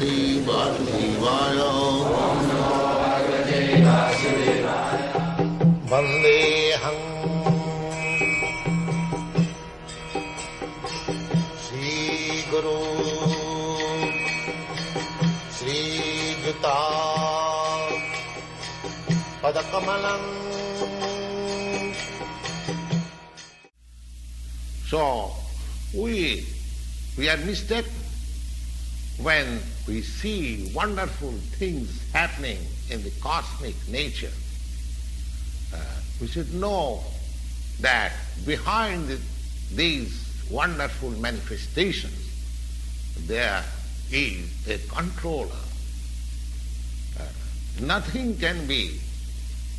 Bhagavate Vasudevaya. Vandeham Sri Guru Sri Juta Padakamalam. So, we are mistaken when we see wonderful things happening in the cosmic nature. We should know that behind these wonderful manifestations there is a controller. Nothing can be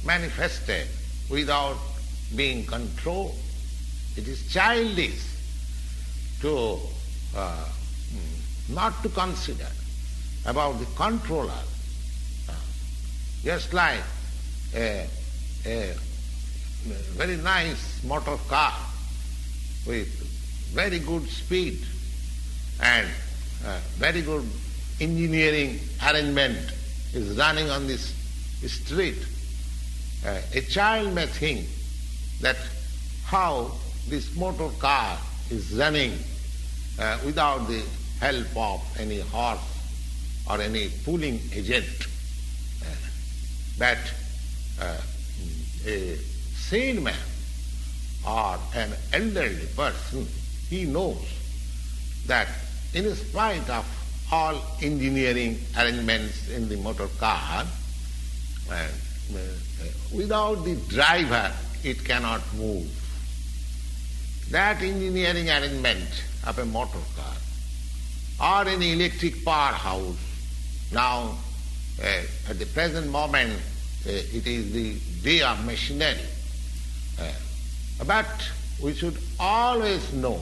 manifested without being controlled. It is childish to not to consider about the controller. Just like a very nice motor car with very good speed and very good engineering arrangement is running on this street. A child may think that how this motor car is running without the help of any horse or any pulling agent. But a sane man or an elderly person, he knows that in spite of all engineering arrangements in the motor car, without the driver it cannot move. That engineering arrangement of a motor car or an electric powerhouse, now at the present moment it is the day of machinery. But we should always know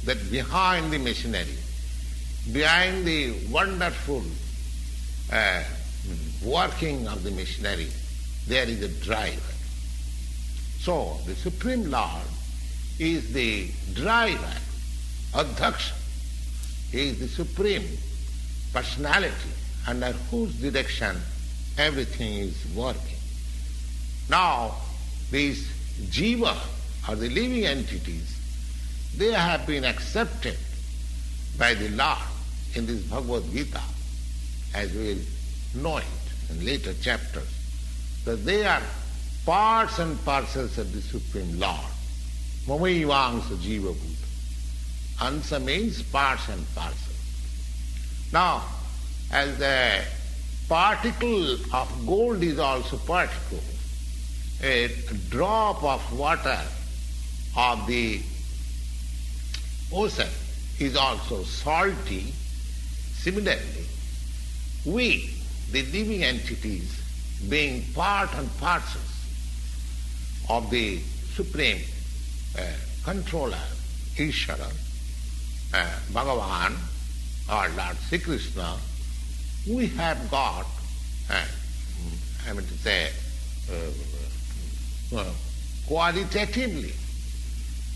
that behind the machinery, behind the wonderful working of the machinery, there is a driver. So the Supreme Lord is the driver, Adhaksha. He is the Supreme Personality under whose direction everything is working. Now, these jiva, or the living entities, they have been accepted by the Lord in this Bhagavad-gita, as we will know it in later chapters, that they are parts and parcels of the Supreme Lord. Mamaivaංsa jiva bhuta. Ansa means parts and parcels. Now, as the particle of gold is also particle, a drop of water of the ocean is also salty. Similarly, we, the living entities, being part and parcels of the Supreme Controller, Ishvara, Bhagavan, or Lord Sri Krishna, we have got, qualitatively,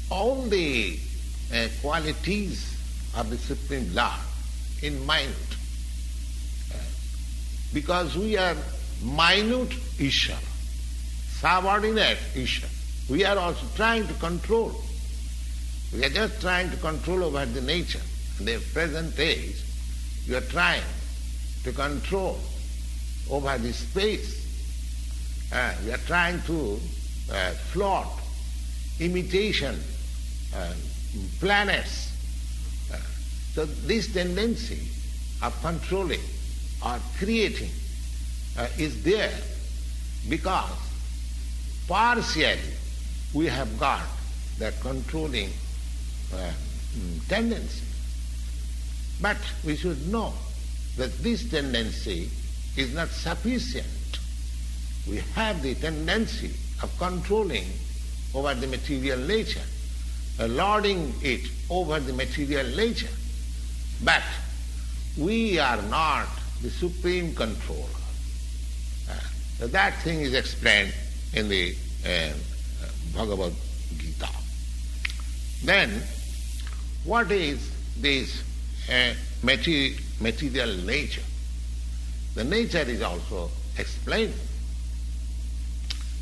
all the qualities of the Supreme Lord in mind. Because we are minute Ishvara, subordinate Ishvara. We are also trying to control. We are just trying to control over the nature. In the present age, we are trying to control over the space. We are trying to float imitation planets. So this tendency of controlling or creating is there because partially we have got that controlling tendency. But we should know that this tendency is not sufficient. We have the tendency of controlling over the material nature, lording it over the material nature. But we are not the supreme controller. That thing is explained in the Bhagavad-gita. Then, what is this material nature. The nature is also explained.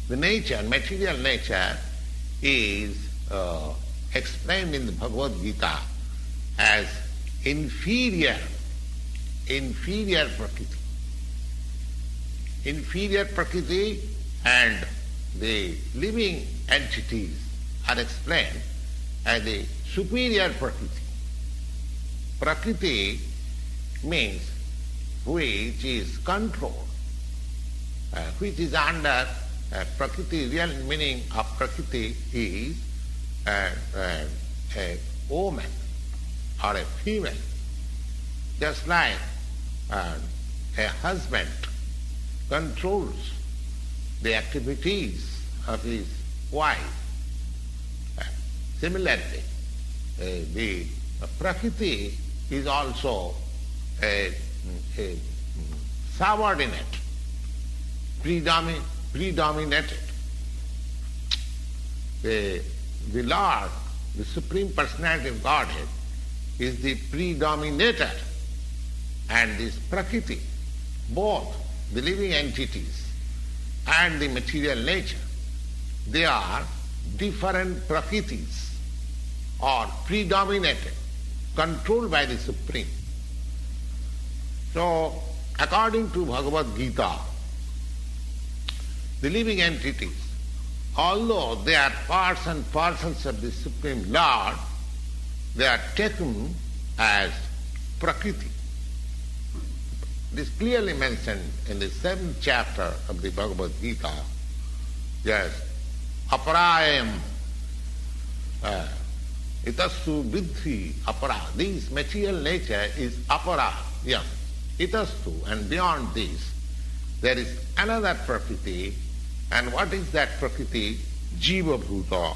The nature, material nature, is explained in the Bhagavad-gita as inferior Prakriti. Inferior Prakriti and the living entities are explained as the superior Prakriti. Prakriti means which is controlled, which is under Prakriti. Real meaning of Prakriti is a woman or a female. Just like a husband controls the activities of his wife. Similarly, the Prakriti is also a subordinate, predominated. The Lord, the Supreme Personality of Godhead, is the predominator, and this Prakriti, both the living entities and the material nature, they are different Prakritis or predominated, controlled by the Supreme. So, according to Bhagavad-gita, the living entities, although they are parts and parcels of the Supreme Lord, they are taken as Prakriti. It is clearly mentioned in the 7th chapter of the Bhagavad-gita. Yes, aparayam itastu vidhi apara. This material nature is apara. Yes, itastu, and beyond this there is another Prakriti. And what is that Prakriti? Jiva bhuta.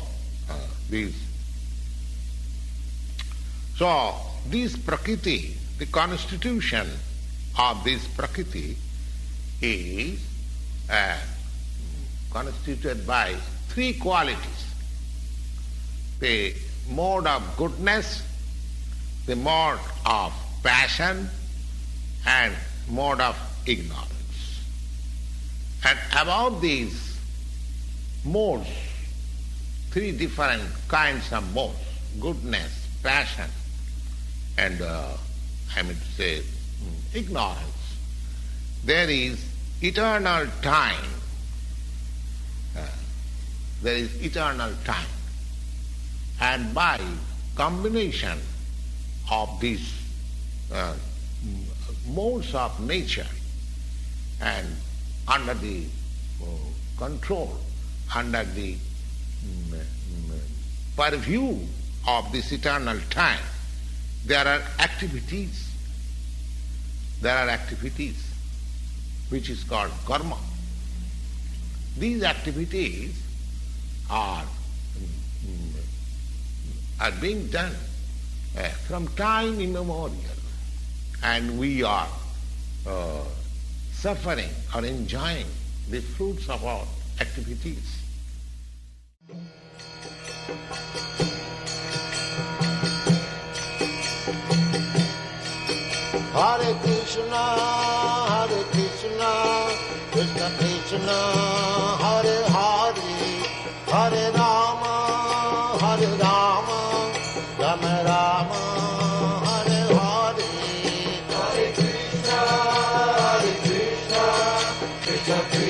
So this Prakriti, the constitution of this Prakriti, is constituted by 3 qualities: the mode of goodness, the mode of passion, and mode of ignorance. And above these modes, 3 different kinds of modes: goodness, passion, and ignorance, there is eternal time. There is eternal time. And by combination of these modes of nature and under the control, under the purview of this eternal time, there are activities. There are activities which is called karma. These activities are being done from time immemorial, and we are suffering or enjoying the fruits of our activities. Hare Krishna, Krishna Krishna, Hare Hare, Hare Rama, Rama Rama, Hare Hare. Hare Krishna, Krishna Krishna.